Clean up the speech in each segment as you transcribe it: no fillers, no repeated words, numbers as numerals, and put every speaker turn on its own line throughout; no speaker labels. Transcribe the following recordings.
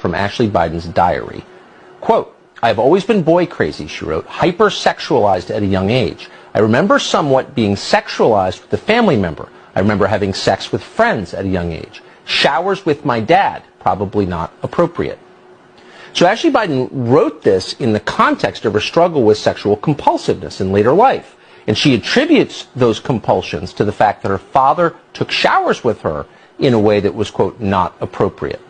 from Ashley Biden's diary. Quote, "I have always been boy crazy," she wrote, "hypersexualized at a young age. I remember somewhat being sexualized with a family member. I remember having sex with friends at a young age. Showers with my dad, probably not appropriate." So Ashley Biden wrote this in the context of her struggle with sexual compulsiveness in later life. And she attributes those compulsions to the fact that her father took showers with her in a way that was, quote, "not appropriate."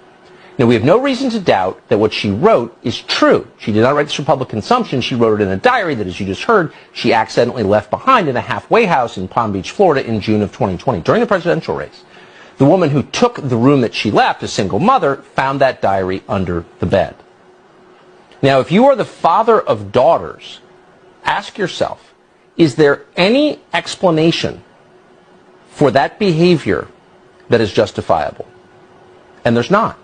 Now, we have no reason to doubt that what she wrote is true. She did not write this for public consumption. She wrote it in a diary that, as you just heard, she accidentally left behind in a halfway house in Palm Beach, Florida in June of 2020, during the presidential race. The woman who took the room that she left, a single mother, found that diary under the bed. Now, if you are the father of daughters, ask yourself, is there any explanation for that behavior that is justifiable? And there's not.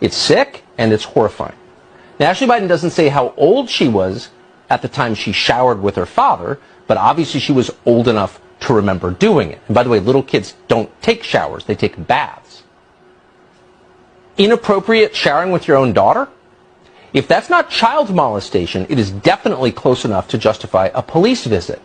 It's sick and it's horrifying. Now, Ashley Biden doesn't say how old she was at the time she showered with her father, but obviously she was old enough to remember doing it. And by the way, little kids don't take showers, they take baths. Inappropriate showering with your own daughter? If that's not child molestation, it is definitely close enough to justify a police visit.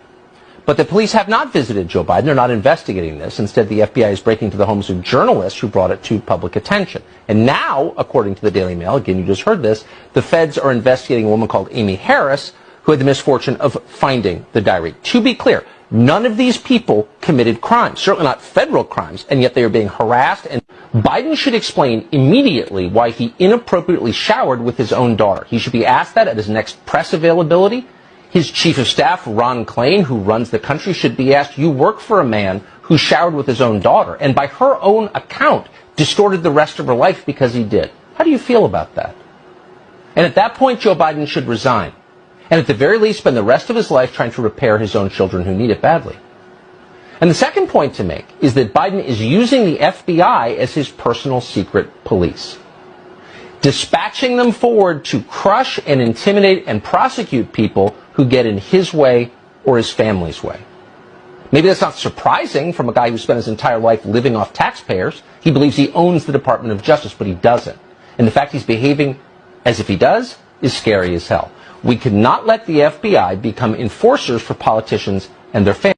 But the police have not visited Joe Biden. They're not investigating this. Instead, the FBI is breaking into the homes of journalists who brought it to public attention. And now, according to the Daily Mail, again, you just heard this, the feds are investigating a woman called Amy Harris, who had the misfortune of finding the diary. To be clear, none of these people committed crimes, certainly not federal crimes, and yet they are being harassed. And Biden should explain immediately why he inappropriately showered with his own daughter. He should be asked that at his next press availability. His chief of staff, Ron Klain, who runs the country, should be asked, you work for a man who showered with his own daughter, and by her own account, distorted the rest of her life because he did. How do you feel about that? And at that point, Joe Biden should resign. And at the very least, spend the rest of his life trying to repair his own children who need it badly. And the second point to make is that Biden is using the FBI as his personal secret police, dispatching them forward to crush and intimidate and prosecute people who get in his way or his family's way. Maybe that's not surprising from a guy who spent his entire life living off taxpayers. He believes he owns the Department of Justice, but he doesn't. And the fact he's behaving as if he does is scary as hell. We cannot let the FBI become enforcers for politicians and their families.